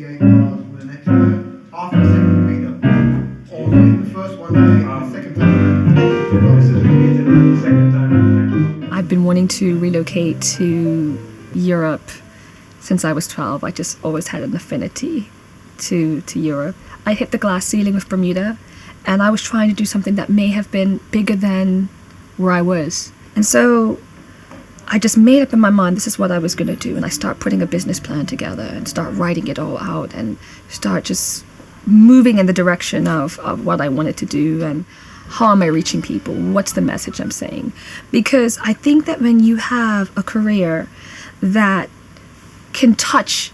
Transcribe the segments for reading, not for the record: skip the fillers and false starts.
48 bars with an extra half a second repeater. All the first one, the second time. I've been wanting to relocate to Europe since I was 12. I just always had an affinity to Europe. I hit the glass ceiling with Bermuda, and I was trying to do something that may have been bigger than where I was. And so I just made up in my mind this is what I was going to do, and I start putting a business plan together and start writing it all out and start just moving in the direction of what I wanted to do and how am I reaching people, what's the message I'm saying. Because I think that when you have a career that can touch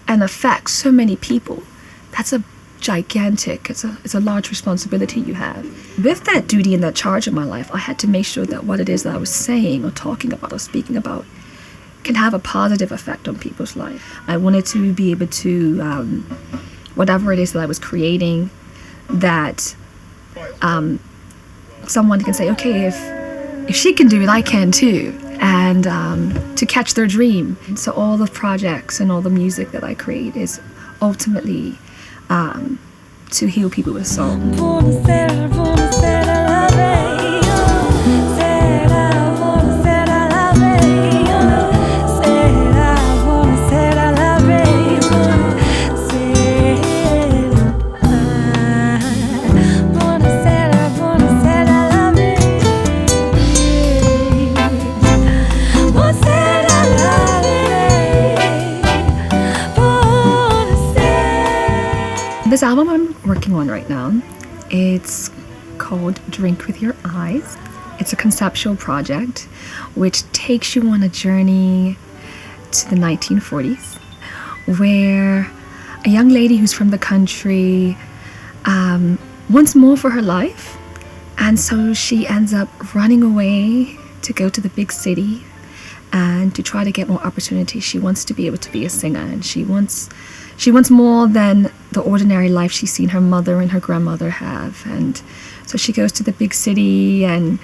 and affect so many people, that's a gigantic, it's a large responsibility you have. With that duty and that charge in my life, I had to make sure that what it is that I was saying or talking about or speaking about can have a positive effect on people's life. I wanted to be able to, whatever it is that I was creating, that someone can say, okay, if she can do it, I can too. And to catch their dream. So all the projects and all the music that I create is ultimately to heal people with song. This album I'm working on right now, it's called Drink With Your Eyes. It's a conceptual project which takes you on a journey to the 1940s, where a young lady who's from the country wants more for her life, and so she ends up running away to go to the big city and to try to get more opportunities. She wants to be able to be a singer, and she wants more than the ordinary life she's seen her mother and her grandmother have. And so she goes to the big city and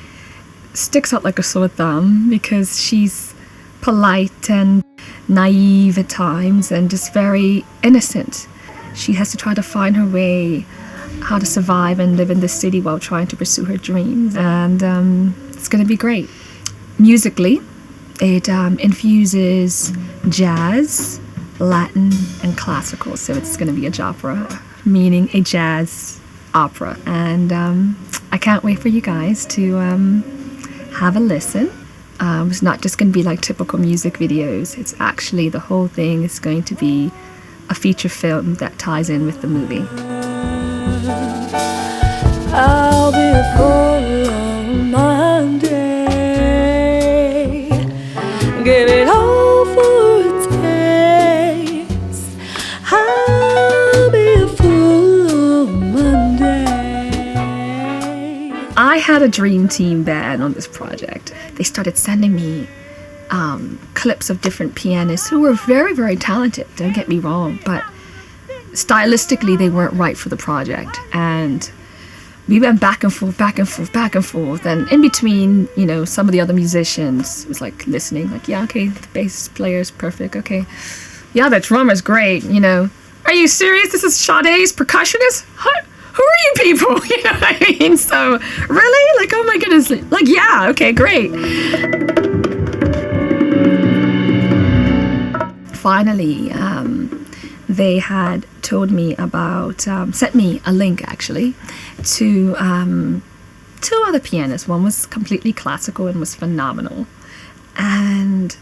sticks out like a sore thumb because she's polite and naive at times and just very innocent. She has to try to find her way, how to survive and live in this city while trying to pursue her dreams. And it's going to be great. Musically, it infuses jazz, Latin, and classical, so it's going to be a jopera, meaning a jazz opera. And I can't wait for you guys to have a listen. It's not just going to be like typical music videos. It's actually, the whole thing is going to be a feature film that ties in with the movie. I'll be a fool on Monday, give it all for a taste. I'll be a fool on Monday. I had a dream team band on this project. They started sending me clips of different pianists who were very, very talented, don't get me wrong, but stylistically they weren't right for the project. And we went back and forth, back and forth, back and forth. And in between, you know, some of the other musicians was like listening, like, yeah, okay, the bass player's perfect, okay. Yeah, the drummer's great, you know. Are you serious? This is Sade's percussionist? Who are you people? You know what I mean? So, really? Like, oh my goodness. Like, yeah, okay, great. Finally, they had told me about, sent me a link actually, to two other pianists. One was completely classical and was phenomenal. And,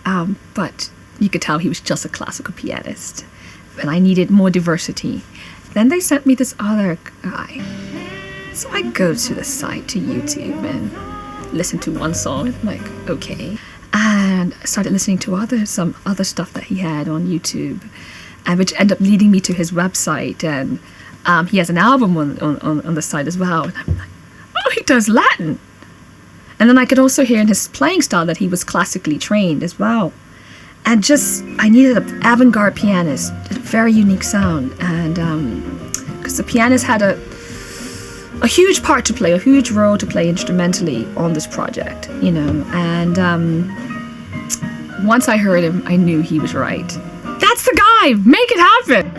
but you could tell he was just a classical pianist. And I needed more diversity. Then they sent me this other guy. So I go to the site, to YouTube, and listen to one song. I'm like, okay. And I started listening to some other stuff that he had on YouTube, and which ended up leading me to his website. And he has an album on the site as well. And I'm like, oh, he does Latin. And then I could also hear in his playing style that he was classically trained as well. And just, I needed an avant-garde pianist, a very unique sound. And because the pianist had a huge part to play, a huge role to play instrumentally on this project, you know. And once I heard him, I knew he was right. That's the guy, make it happen.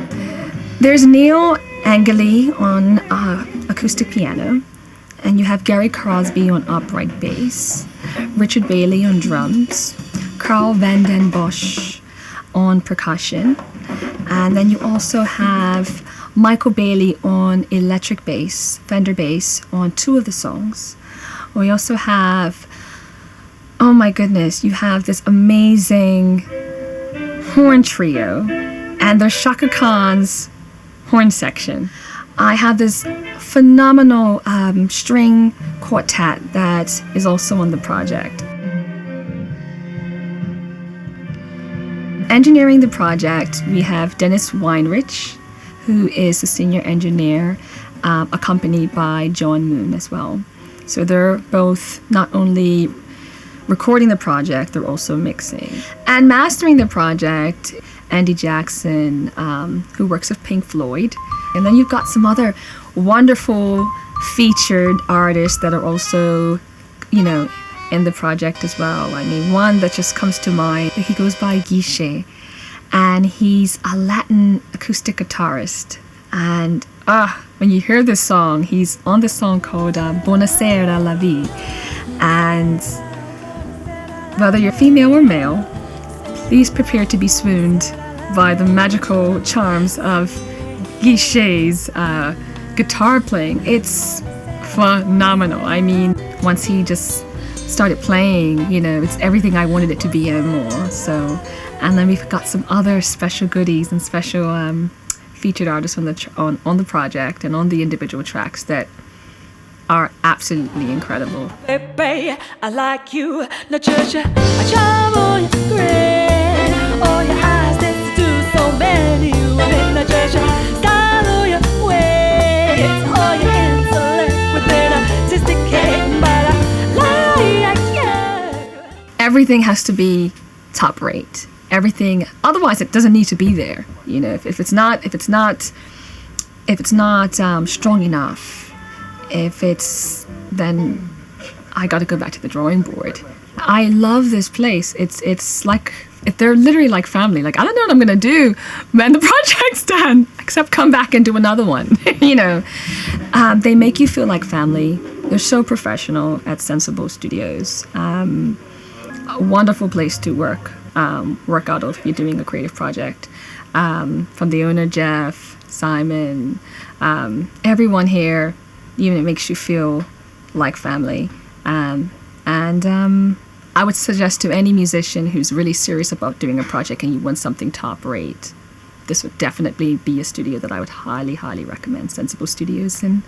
There's Neil Angilley on acoustic piano, and you have Gary Crosby on upright bass, Richard Bailey on drums, Carl Vanden Bosch on percussion, and then you also have Michael Bailey on electric bass, Fender bass on 2 of the songs. We also have, oh my goodness, you have this amazing horn trio, and there's Shaka Khan's horn section. I have this phenomenal string quartet that is also on the project. Engineering the project, we have Dennis Weinreich, who is the senior engineer, accompanied by John Moon as well. So they're both not only recording the project, they're also mixing. And mastering the project, Andy Jackson, who works with Pink Floyd. And then you've got some other wonderful featured artists that are also, you know, in the project as well. I mean, one that just comes to mind, he goes by Guichet, and he's a Latin acoustic guitarist. And when you hear this song, he's on this song called Bonasera la vie. And whether you're female or male, please prepare to be swooned by the magical charms of Guichet's guitar playing. It's phenomenal. I mean, once he just started playing, you know, it's everything I wanted it to be and more. So, and then we've got some other special goodies and special featured artists on the project and on the individual tracks that are absolutely incredible. Baby, I like you, no judge, I charm on your grin. All your eyes that do so many women, no judge, style all your ways. All your intellect within a sophisticated, but I like you. Everything has to be top rate. Everything, otherwise it doesn't need to be there. You know, if it's not strong enough, then I got to go back to the drawing board. I love this place. It's like, they're literally like family. Like, I don't know what I'm gonna do when the project's done, except come back and do another one. You know, they make you feel like family. They're so professional at Sensible Studios. A wonderful place to work out of if you're doing a creative project. From the owner, Jeff, Simon, everyone here. Even it makes you feel like family. And I would suggest to any musician who's really serious about doing a project and you want something top rate, this would definitely be a studio that I would highly, highly recommend. Sensible Studios in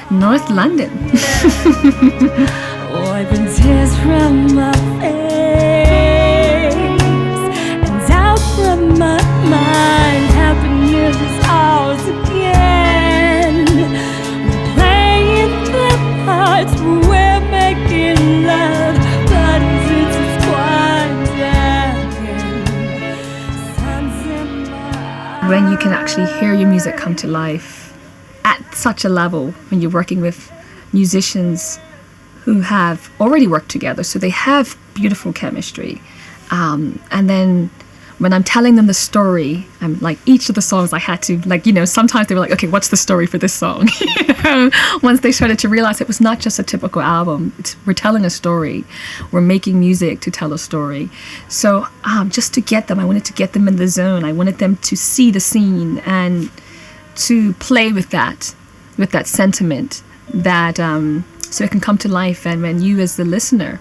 North London. Wiping tears from my face and out from my mind. Happiness is ours again. We're playing the parts, we're making love, but it's quite dark. Sun's in my When you can actually hear your music come to life at such a level, when you're working with musicians who have already worked together, so they have beautiful chemistry. And then when I'm telling them the story, I'm like, each of the songs I had to, like, you know, sometimes they were like, okay, what's the story for this song? You know, once they started to realize it was not just a typical album, we're telling a story, we're making music to tell a story. So just to get them, I wanted to get them in the zone. I wanted them to see the scene and to play with that sentiment, that so it can come to life. And when you as the listener,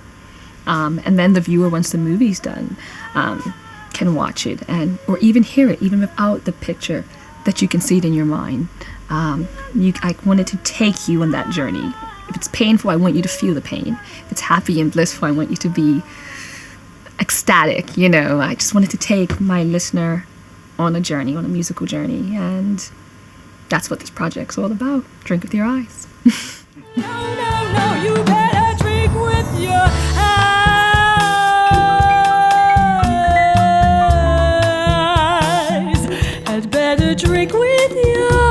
and then the viewer once the movie's done, can watch it or even hear it, even without the picture, that you can see it in your mind. I wanted to take you on that journey. If it's painful, I want you to feel the pain. If it's happy and blissful, I want you to be ecstatic. You know, I just wanted to take my listener on a journey, on a musical journey, and that's what this project's all about. Drink with your eyes. No, you better drink with your eyes. I'd better drink with your